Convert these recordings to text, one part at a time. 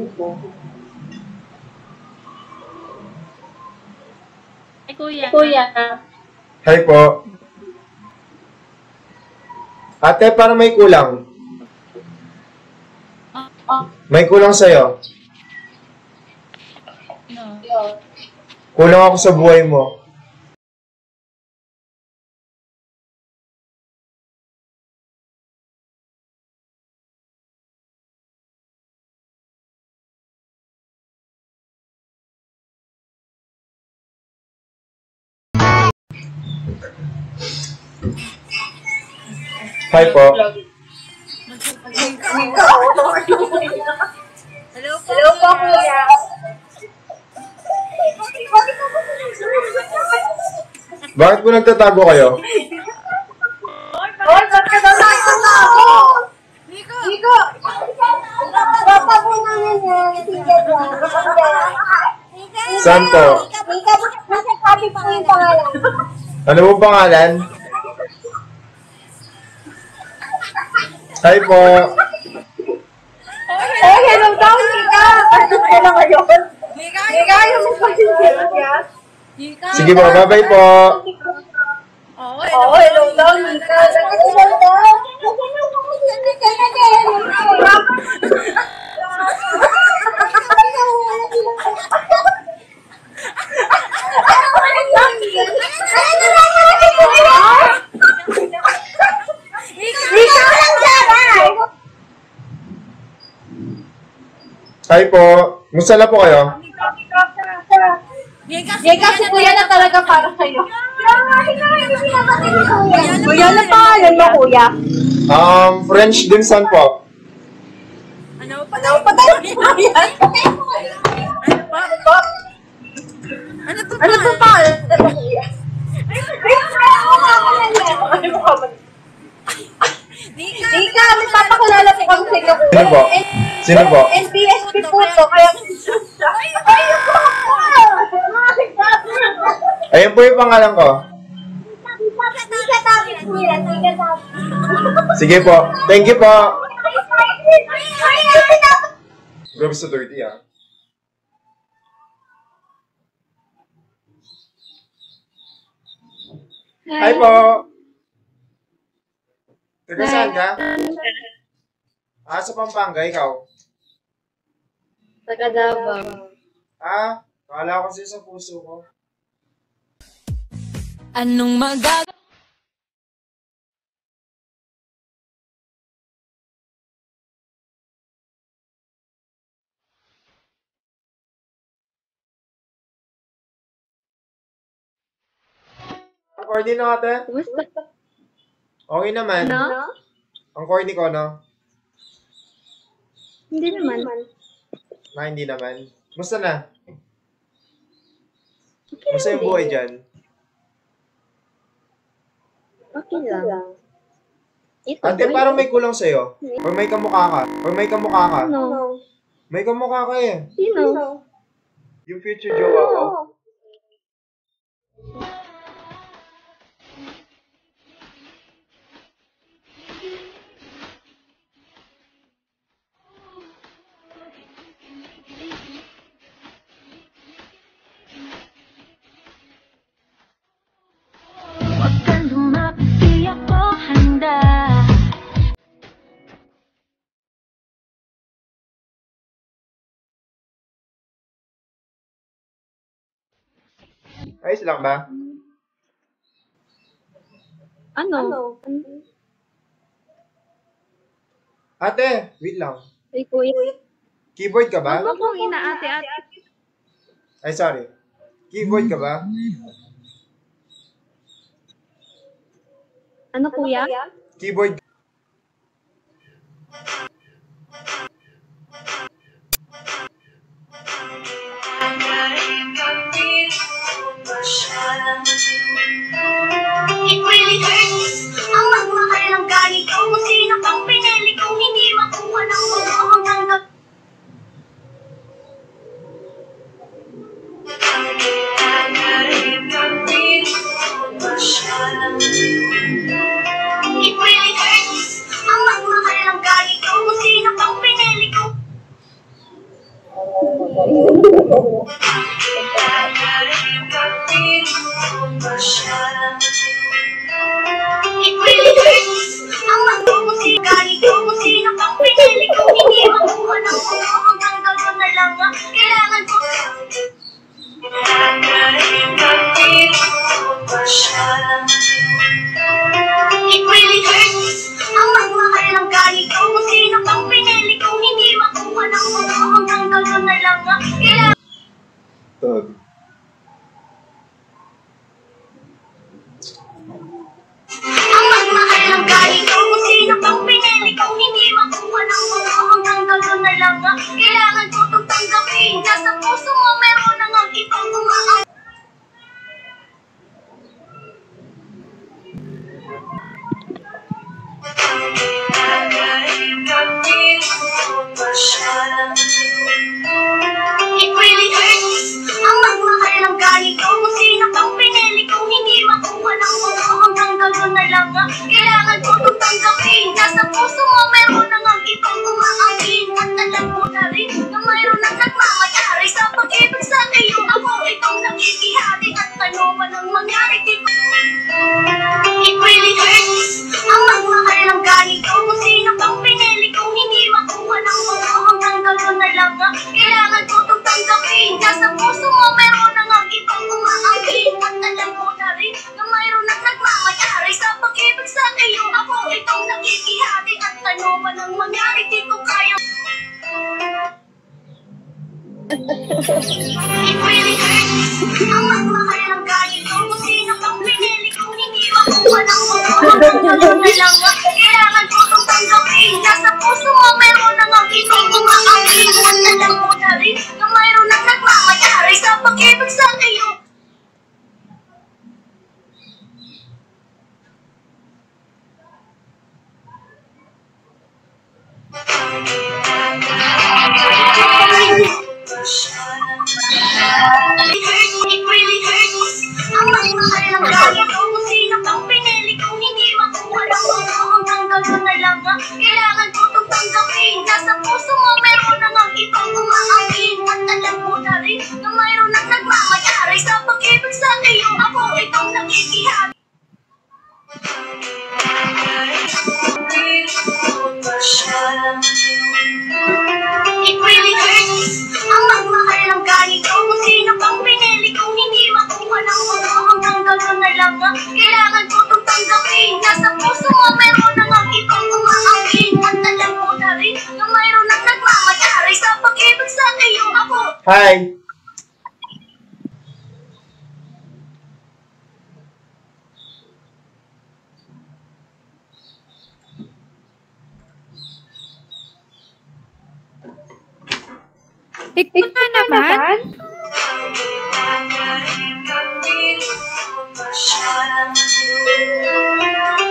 Ay, kuya. Kuya. Hi po. Ate, parang may kulang. May kulang sa'yo. No. Kulang ako sa buhay mo. Hi po. Hello po, kuya. Bakit po nagtatago kayo? Hoy, ba't ka daw nagtatago? Nico! Papa po namin yan. Sige po. Saan po? Nika, nasa copy pa yung pangalan. Ano po pangalan? Hi po. Oh, hello daw, Nika. Ano ka na ngayon? Nika, yung magpapinsin niya. Sige po, bye-bye po. Oh, hello daw, Nika. Hello daw. Hi po. Musta na po kayo? Yan kasi kuya na talaga para sa'yo. Kuya na pangalan mo, kuya? French Dinsan po. Ano pa? Ano pa tayo? Ano to? Ano pa pangalan mo, kuya? Nika, may papakilala po kami sa inyo, kuya. Sino po? Sino po? NBSP po to, kaya... Ayun po yung pangalan ko. Nika topic, kuya. Nika topic. Sige po. Thank you po. Grabe sa dirty ah. Hi po. Taga saan ka? Sa Pampanga, ikaw? Taga Davao. Kala ko kasi sa puso ko. Anong magagawa? Ang corny no, ate? Kumusta? Okay naman. No? Ang corny ko, no? Hindi naman. Hindi naman. Musta na? Musta yung buhay dyan? Okay lang. Ito, Ate, parang may kulang sa'yo. Or may kamukha ka. No. May kamukha ka eh. Sino? Yung future jowa ko. Huwag kang lumapit, di ako handa. Ayos lang ba? Ano? Ate, wait lang. Ay, kuya. Keyboard ka ba? Ano kung inaate-ate? Ay, sorry. Keyboard ka ba? Ano, kuya? Keyboard. It really hurts. Ang magmahal ng ganito. Kung sino pang pinili kong hindi makuha ng mundo hanggang gab... It really hurts. Ang magmahal ng ganito. Kung sino pang pinili kong... It really hurts. Ang magmumusi, ganito kung sino pang pinili ko. Hindi makuha ng puno hanggang gano'n na lang ang kailangan ko. It really hurts. Ang magmahal ng ganito kung sino pang pinili ko. Hindi makuha ng puno hanggang gano'n na lang ang kailangan. Tod. Ang magmahal ng ganito kung sino pang pinili ko. Hindi makuha ng puno hanggang gano'n na lang ang kailangan ko itong tanggapin. Nasa puso mo meron na nga itong umaang. It really hurts. Ang magmahal ng ganito kung sino pang pinili ko. Hindi makuha ng puno hanggang gano'n na lang ang kailangan ko itong tanggapin. Nasa puso mo meron na nga itong umaangkin. At alam mo na rin na mayroon na nagmamayari sa pag-ibig sa iyo. Ako itong nakikihati at ano man ang mangyari dito. It really hurts. Ang magmahal ng ganito kung sino pang pinili ko. Hindi makuha ng puno hanggang gano'n na lang ang kailangan ko itong tanggapin. Nasa puso mo meron na nga itong umaangkin. At alam mo na rin na mayroon na nagmamayari sa pag-ibig sa iyo. Ako itong nakikihati at ano man ang mangyari di ko kaya. It really hurts. Ang magmahal ng ganito kung sino pang pinili ko. Hindi makuha ng puno hanggang gano'n na lang ang kailangan ko itong tanggapin. Nasa puso mo meron na nga itong umaangkin. At alam mo na rin na mayroon na nagmamayari sa pag-ibig sa iyo. It really hurts. Ang magmahal ng ganito kung sino pang pinili ko. Hindi makuha ng puno hanggang gano'n na lang ang kailangan ko itong tanggapin. Nasa puso mo meron na nga itong umaangkin. At alam mo na rin na mayroon na nagmamayari sa pag-ibig sa iyo. Ako itong nakikihati. It really hurts. Ang magmahal ng ganito kung sino pang pinili ko. Hindi makuha ng puno hanggang gano'n na lang ang kailangan ko itong tanggapin. Nasa puso mo meron na nga itong umaangkin. At alam mo na rin na mayroon na nagmamayari sa pag-ibig sa iyo. Ako Hi! Ikaw na naman.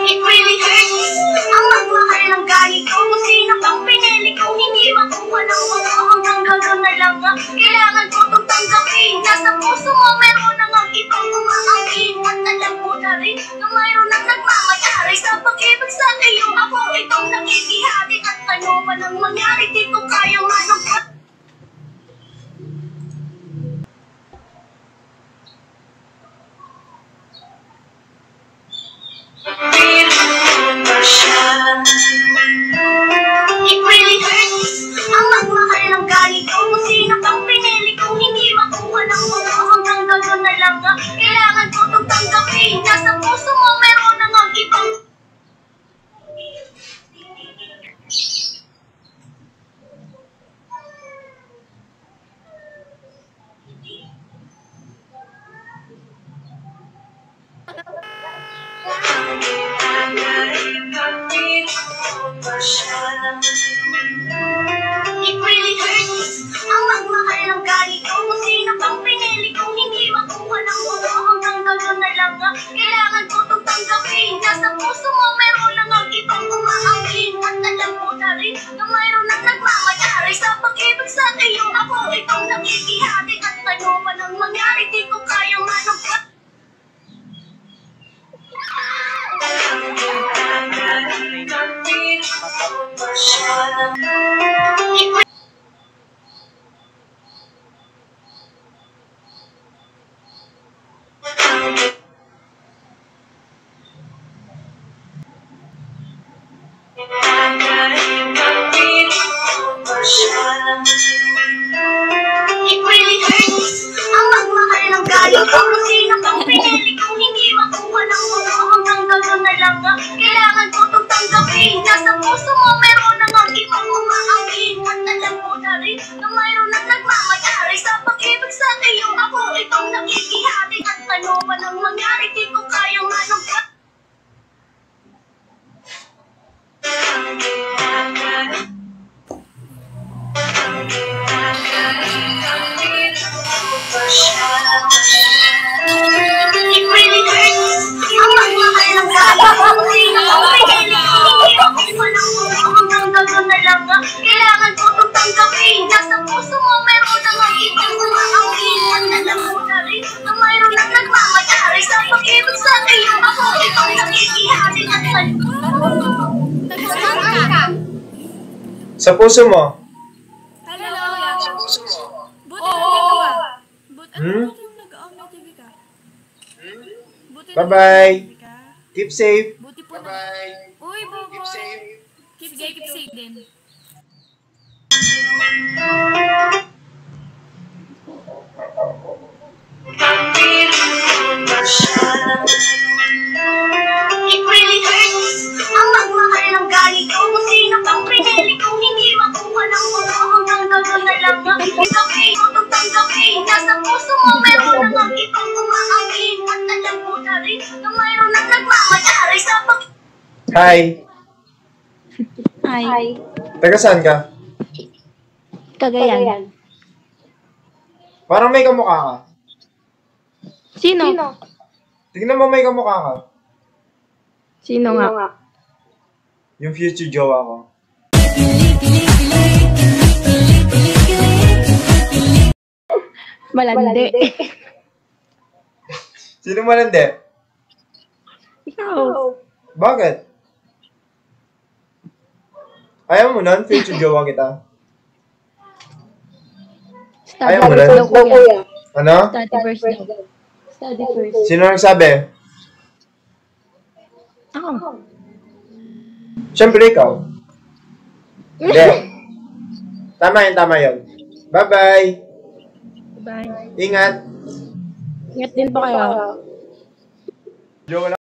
It really hurts. Ang magmahal ng ganito kung sino pang pinili ko. Hindi makuha ng puno hanggang gano'n na lang ang kailangan ko itong tanggapin. Nasa puso mo meron na nga itong umaangkin. At alam mo na rin na mayroon na nagmamayari sa pag-ibig sa iyo. Ako itong nakikihati at ano man ang mangyari di ko kayang manungkot. It really hurts. Ang magmahal ng ganito kung sino pang pinili ko. Hindi makuha ng puno hanggang gano'n na lang ang kailangan ko itong tanggapin. Nasa puso mo meron na nga itong. It really hurts. Ang magmahal ng ganito kung sino pang pinili ko. Hindi makuha ng puno hanggang gano'n na lang ang kailangan ko itong tanggapin. Nasa puso mo meron na nga itong umaangkin. At alam mo na rin na mayroon na nagmamayari sa pag-ibig sa iyo. Ako itong nakikihati at ano man ang mangyari di ko kayang manungkot. It really hurts ang magmahal ng galing ko. Kung sino pang pinili kong hindi makuha ng mundo. Hanggang gano'n na lang ang kailangan ko itong tanggapin. Nasa puso mo meron ng ang ibang umaangkin. At alam mo na rin na mayroon na nagmamayari sa pag-ibig sa iyo. Ako itong nakikihati. At ano man ang mangyari, di ko kayang manong It really hurts ang magmahal ng galing ko. Kung sino pang pinili kong hindi makuha ng mundo. Hanggang gano'n na lang ang kailangan ko itong tanggapin. Nasa puso mo meron ng ang ibang umaangkin. At alam mo na rin na mayroon na nagmamayari sa pag-ibig sa iyo. Ako itong nakikihati at Sa puso mo. Hello, kuya. sa puso mo. Buti nandito ka. Hmm? Buti yung nag-on na TV ka. Buti Bye-bye. nag-on na TV ka. Keep safe. Buti po na. Bye-bye. Uy, Bobo. Keep safe. Keep safe din. It really hurts ang magmahal ng galing ko. Kung sino pang pinili kong hindi makuha ng mundo. Hanggang gano'n na lang ang tanggapin ko itong tanggapin. Nasa puso mo meron ng ang ibang umaangkin. At alam mo na rin na mayroon na nagmamayari sa pag... Hi. Hi. Taga saan ka? Cagayan. Parang may kamukha ka. Sino? Tignan mo may kamukha ka. Sino nga? Yung future jowa ko. Malandi. Sino malandi? Ikaw. Bakit? Ayaw mo nun, future jowa kita. Study Ayaw mo first rin? daw, kuya. Ano? Study first daw. Study first. Sino nagsabi? Ako. Siyempre ikaw. Hindi. Tama yun. Bye-bye. Bye. Ingat. Ingat din po kayo. Jowa lang.